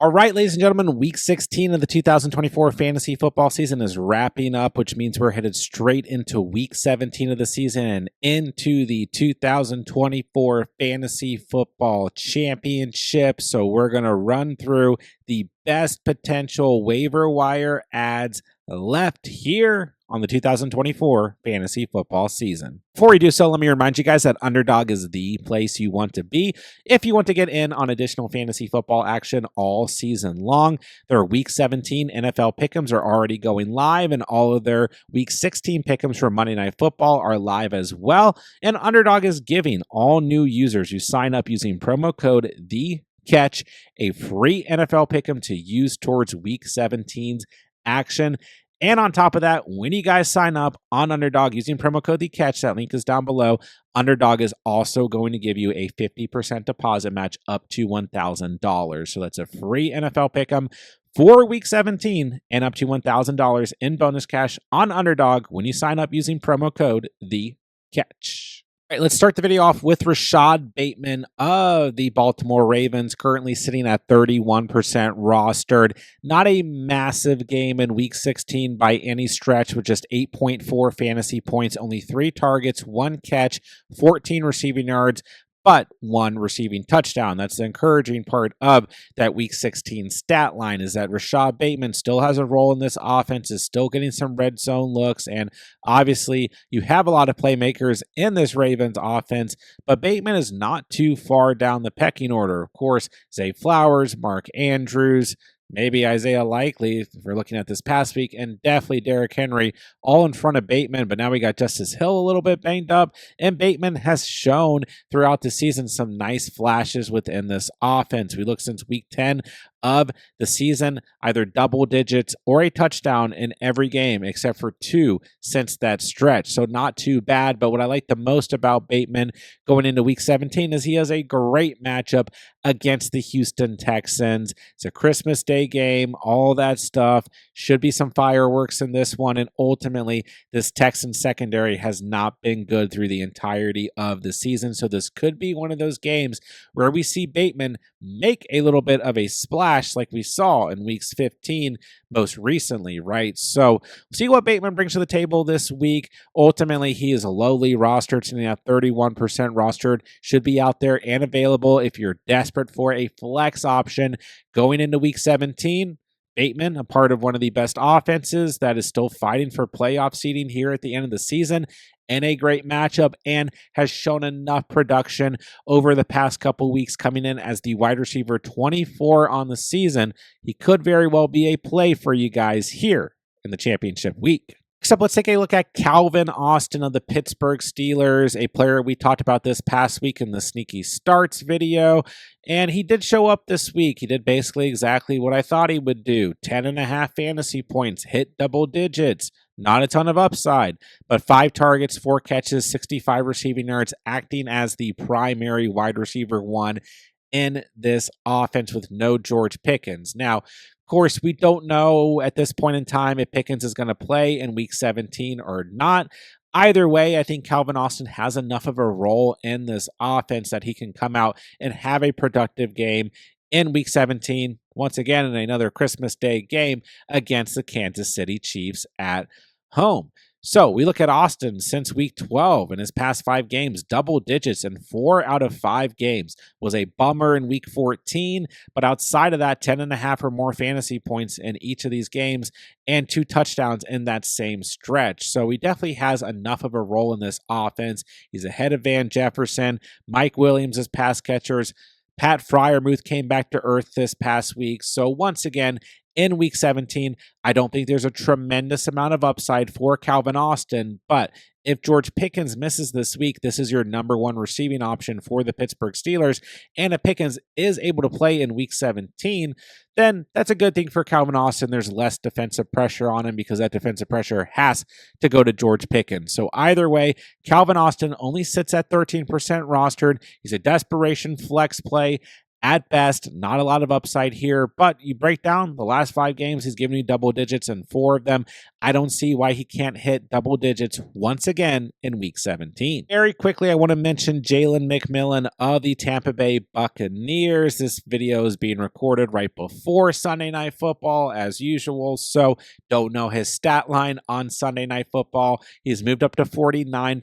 All right, ladies and gentlemen, week 16 of the 2024 fantasy football season is wrapping up, which means we're headed straight into week 17 of the season and into the 2024 fantasy football championship. So we're going to run through the best potential waiver wire ads left here on the 2024 fantasy football season. Before we do so, let me remind you guys that Underdog is the place you want to be if you want to get in on additional fantasy football action all season long. Their Week 17 NFL Pick'ems are already going live, and all of their Week 16 Pick'ems for Monday Night Football are live as well. And Underdog is giving all new users who sign up using promo code THECATCH a free NFL Pick'em to use towards Week 17's action. And on top of that, when you guys sign up on Underdog using promo code THECATCH, that link is down below, Underdog is also going to give you a 50% deposit match up to $1,000. So that's a free NFL Pick'em for Week 17 and up to $1,000 in bonus cash on Underdog when you sign up using promo code THECATCH. All right, let's start the video off with Rashod Bateman of the Baltimore Ravens, currently sitting at 31% rostered. Not a massive game in Week 16 by any stretch, with just 8.4 fantasy points, only 3 targets, 1 catch, 14 receiving yards, but 1 receiving touchdown. That's the encouraging part of that Week 16 stat line, is that Rashod Bateman still has a role in this offense, is still getting some red zone looks, and obviously you have a lot of playmakers in this Ravens offense, but Bateman is not too far down the pecking order. Of course, Zay Flowers, Mark Andrews, maybe Isaiah Likely, if we're looking at this past week, and definitely Derrick Henry, all in front of Bateman. But now we got Justice Hill a little bit banged up, and Bateman has shown throughout the season some nice flashes within this offense. We look since week 10 of the season, either double digits or a touchdown in every game, except for 2 since that stretch. So not too bad. But what I like the most about Bateman going into week 17 is he has a great matchup against the Houston Texans. It's a Christmas Day game, all that stuff. Should be some fireworks in this one. And ultimately, this Texan secondary has not been good through the entirety of the season. So this could be one of those games where we see Bateman make a little bit of a splash like we saw in weeks 15 most recently, right? So we'll see what Bateman brings to the table this week. Ultimately, he is a lowly rostered, sitting at 31% rostered. Should be out there and available if you're desperate for a flex option going into week 17. Bateman, a part of one of the best offenses that is still fighting for playoff seeding here at the end of the season, and a great matchup, and has shown enough production over the past couple weeks, coming in as the wide receiver 24 on the season. He could very well be a play for you guys here in the championship week. Next up, let's take a look at Calvin Austin of the Pittsburgh Steelers, a player we talked about this past week in the Sneaky Starts video, and he did show up this week. He did basically exactly what I thought he would do. 10.5 fantasy points, hit double digits, not a ton of upside, but 5 targets, 4 catches, 65 receiving yards, acting as the primary wide receiver 1 in this offense with no George Pickens. Now, of course, we don't know at this point in time if Pickens is going to play in week 17 or not. Either way, I think Calvin Austin has enough of a role in this offense that he can come out and have a productive game in week 17, once again in another Christmas Day game against the Kansas City Chiefs at home. So we look at Austin since week 12 in his past 5 games, double digits in 4 out of 5 games. Was a bummer in week 14, but outside of that, 10.5 or more fantasy points in each of these games and 2 touchdowns in that same stretch. So he definitely has enough of a role in this offense. He's ahead of Van Jefferson, Mike Williams as pass catchers. Pat Freiermuth came back to earth this past week. So once again, in week 17, I don't think there's a tremendous amount of upside for Calvin Austin, but if George Pickens misses this week, this is your number 1 receiving option for the Pittsburgh Steelers. And if Pickens is able to play in week 17, then that's a good thing for Calvin Austin. There's less defensive pressure on him because that defensive pressure has to go to George Pickens. So either way, Calvin Austin only sits at 13% rostered. He's a desperation flex play At best, not a lot of upside here, but you break down the last 5 games, he's given you double digits in 4 of them. I don't see why he can't hit double digits once again in Week 17. Very quickly, I want to mention Jalen McMillan of the Tampa Bay Buccaneers. This video is being recorded right before Sunday Night Football, as usual, so don't know his stat line on Sunday Night Football. He's moved up to 49%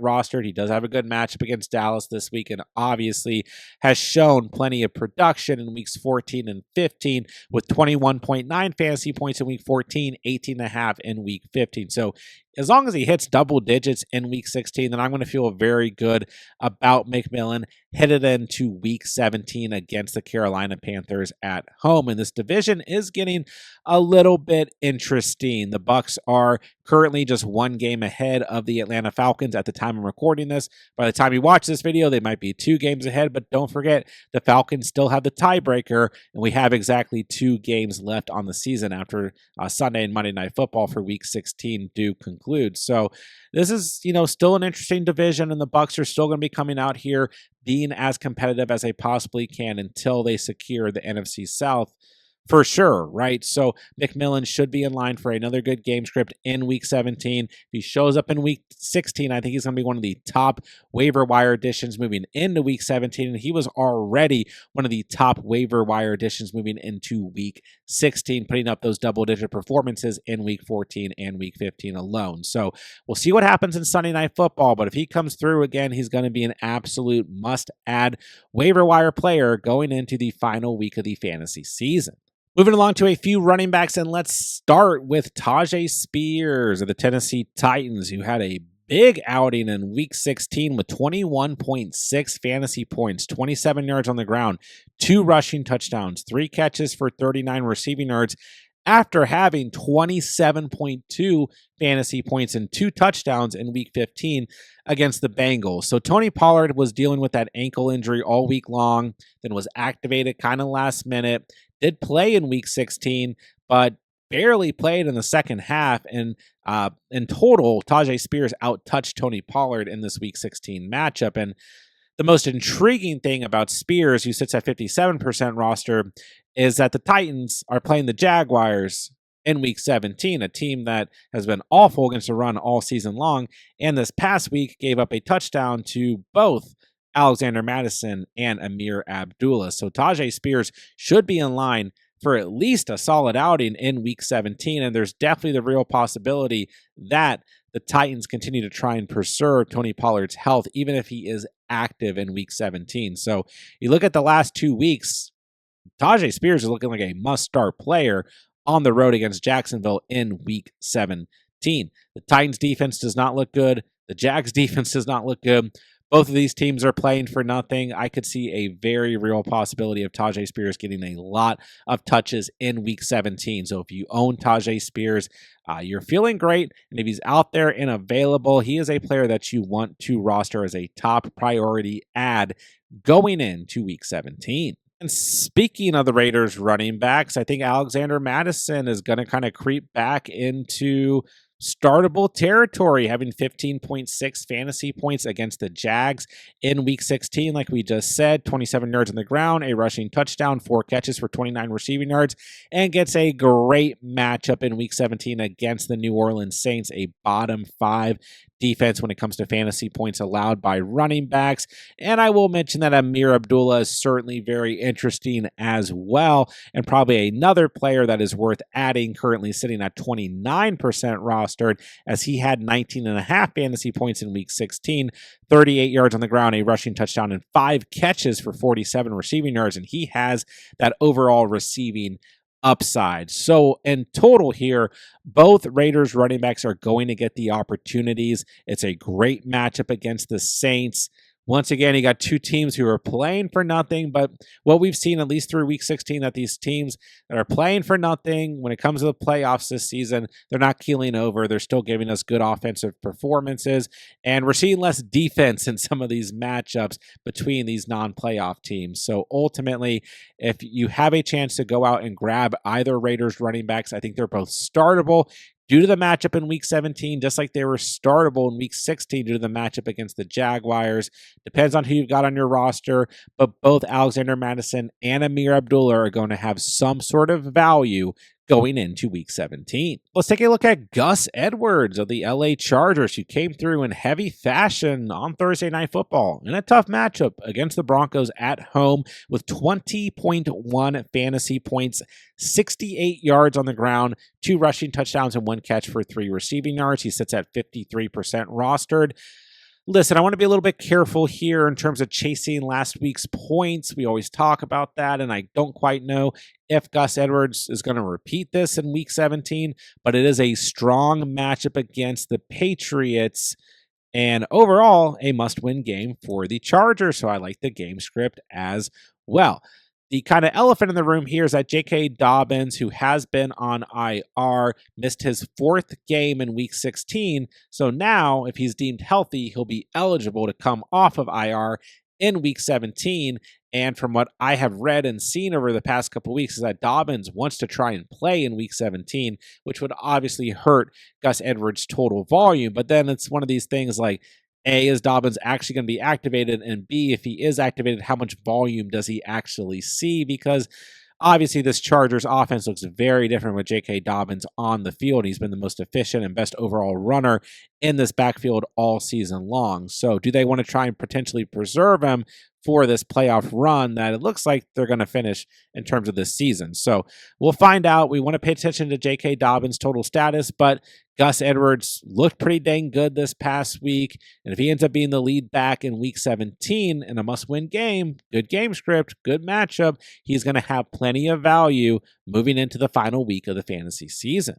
rostered. He does have a good matchup against Dallas this week, and obviously has shown plenty of production in weeks 14 and 15 with 21.9 fantasy points in week 14, 18.5 in week 15. So as long as he hits double digits in week 16, then I'm going to feel very good about McMillan headed into week 17 against the Carolina Panthers at home. And this division is getting a little bit interesting. The Bucs are currently just 1 game ahead of the Atlanta Falcons at the time I'm recording this. By the time you watch this video, they might be 2 games ahead, but don't forget the Falcons still have the tiebreaker, and we have exactly 2 games left on the season after Sunday and Monday Night Football for week 16 do conclude. So this is, still an interesting division, and the Bucs are still going to be coming out here being as competitive as they possibly can until they secure the NFC South. For sure, right? So McMillan should be in line for another good game script in week 17. If he shows up in week 16, I think he's going to be one of the top waiver wire additions moving into week 17. And he was already one of the top waiver wire additions moving into week 16, putting up those double-digit performances in week 14 and week 15 alone. So we'll see what happens in Sunday Night Football. But if he comes through again, he's going to be an absolute must-add waiver wire player going into the final week of the fantasy season. Moving along to a few running backs, and let's start with Tyjae Spears of the Tennessee Titans, who had a big outing in Week 16 with 21.6 fantasy points, 27 yards on the ground, 2 rushing touchdowns, 3 catches for 39 receiving yards, after having 27.2 fantasy points and 2 touchdowns in Week 15 against the Bengals. So Tony Pollard was dealing with that ankle injury all week long, then was activated kind of last minute. Did play in week 16, but barely played in the second half. And in total, Tyjae Spears out-touched Tony Pollard in this week 16 matchup. And the most intriguing thing about Spears, who sits at 57% roster, is that the Titans are playing the Jaguars in week 17, a team that has been awful against the run all season long. And this past week gave up a touchdown to both Alexander Mattison and Amir Abdullah. So Tyjae Spears should be in line for at least a solid outing in week 17. And there's definitely the real possibility that the Titans continue to try and preserve Tony Pollard's health, even if he is active in week 17. So you look at the last 2 weeks, Tyjae Spears is looking like a must-start player on the road against Jacksonville in week 17. The Titans defense does not look good. The Jags defense does not look good. Both of these teams are playing for nothing. I could see a very real possibility of Tyjae Spears getting a lot of touches in week 17. So if you own Tyjae Spears, you're feeling great. And if he's out there and available, he is a player that you want to roster as a top priority add going into week 17. And speaking of the Raiders running backs, I think Alexander Mattison is going to kind of creep back into startable territory, having 15.6 fantasy points against the Jags in week 16. Like we just said, 27 yards on the ground, a rushing touchdown, 4 catches for 29 receiving yards, and gets a great matchup in week 17 against the New Orleans Saints, a bottom 5 defense when it comes to fantasy points allowed by running backs. And I will mention that Amir Abdullah is certainly very interesting as well, and probably another player that is worth adding, currently sitting at 29% rostered, as he had 19.5 fantasy points in week 16, 38 yards on the ground, a rushing touchdown, and 5 catches for 47 receiving yards, and he has that overall receiving upside. So in total here, both Raiders running backs are going to get the opportunities. It's a great matchup against the Saints. Once again, you got 2 teams who are playing for nothing, but what we've seen, at least through week 16, that these teams that are playing for nothing, when it comes to the playoffs this season, they're not keeling over. They're still giving us good offensive performances, and we're seeing less defense in some of these matchups between these non-playoff teams. So ultimately, if you have a chance to go out and grab either Raiders running backs, I think they're both startable. due to the matchup in week 17, just like they were startable in week 16 due to the matchup against the Jaguars. Depends on who you've got on your roster, but both Alexander Madison and Amir Abdullah are going to have some sort of value going into week 17. Let's take a look at Gus Edwards of the LA Chargers, who came through in heavy fashion on Thursday Night Football in a tough matchup against the Broncos at home with 20.1 fantasy points, 68 yards on the ground, 2 rushing touchdowns, and 1 catch for 3 receiving yards. He sits at 53% rostered. Listen, I want to be a little bit careful here in terms of chasing last week's points. We always talk about that, and I don't quite know if Gus Edwards is going to repeat this in week 17, but it is a strong matchup against the Patriots, and overall, a must-win game for the Chargers, so I like the game script as well. The kind of elephant in the room here is that J.K. Dobbins, who has been on IR, missed his 4th game in Week 16. So now, if he's deemed healthy, he'll be eligible to come off of IR in Week 17. And from what I have read and seen over the past couple of weeks is that Dobbins wants to try and play in Week 17, which would obviously hurt Gus Edwards' total volume. But then it's one of these things like, A, is Dobbins actually going to be activated? And B, if he is activated, how much volume does he actually see? Because obviously this Chargers offense looks very different with J.K. Dobbins on the field. He's been the most efficient and best overall runner in this backfield all season long. So do they want to try and potentially preserve him for this playoff run that it looks like they're going to finish in terms of this season? So we'll find out. We want to pay attention to J.K. Dobbins' total status, but Gus Edwards looked pretty dang good this past week, and if he ends up being the lead back in Week 17 in a must-win game, good game script, good matchup, he's going to have plenty of value moving into the final week of the fantasy season.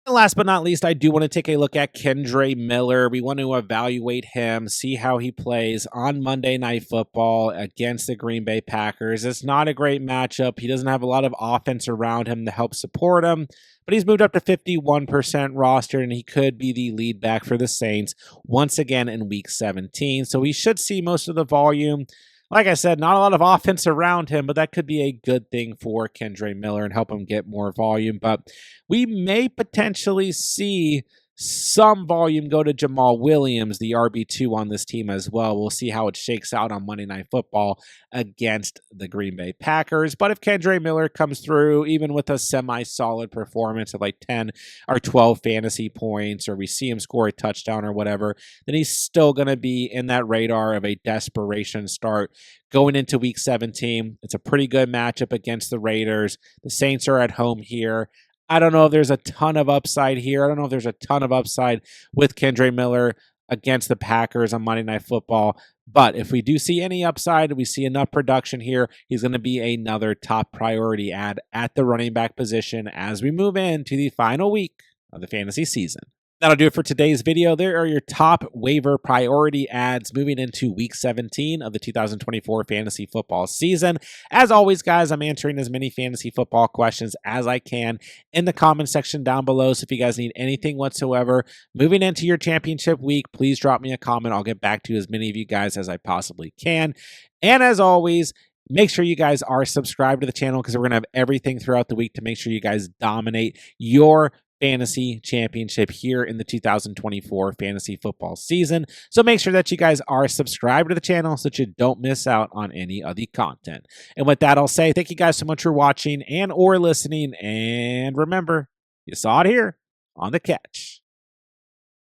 And last but not least, I do want to take a look at Kendre Miller. We want to evaluate him, see how he plays on Monday Night Football against the Green Bay Packers. It's not a great matchup. He doesn't have a lot of offense around him to help support him, but he's moved up to 51% roster, and he could be the lead back for the Saints once again in Week 17. So we should see most of the volume. Like I said, not a lot of offense around him, but that could be a good thing for Kendre Miller and help him get more volume. But we may potentially see some volume go to Jamal Williams, the RB2 on this team as well. We'll see how it shakes out on Monday Night Football against the Green Bay Packers. But if Kendre Miller comes through, even with a semi-solid performance of like 10 or 12 fantasy points, or we see him score a touchdown or whatever, then he's still going to be in that radar of a desperation start going into Week 17. It's a pretty good matchup against the Raiders. The Saints are at home here. I don't know if there's a ton of upside here. I don't know if there's a ton of upside with Kendre Miller against the Packers on Monday Night Football. But if we do see any upside, we see enough production here, he's going to be another top priority ad at the running back position as we move into the final week of the fantasy season. That'll do it for today's video. There are your top waiver priority ads moving into Week 17 of the 2024 fantasy football season. As always, guys, I'm answering as many fantasy football questions as I can in the comment section down below. So if you guys need anything whatsoever moving into your championship week, please drop me a comment. I'll get back to as many of you guys as I possibly can. And as always, make sure you guys are subscribed to the channel because we're going to have everything throughout the week to make sure you guys dominate your fantasy championship here in the 2024 fantasy football season. So make sure that you guys are subscribed to the channel so that you don't miss out on any of the content. And with that, I'll say thank you guys so much for watching and or listening. And remember, you saw it here on The Catch.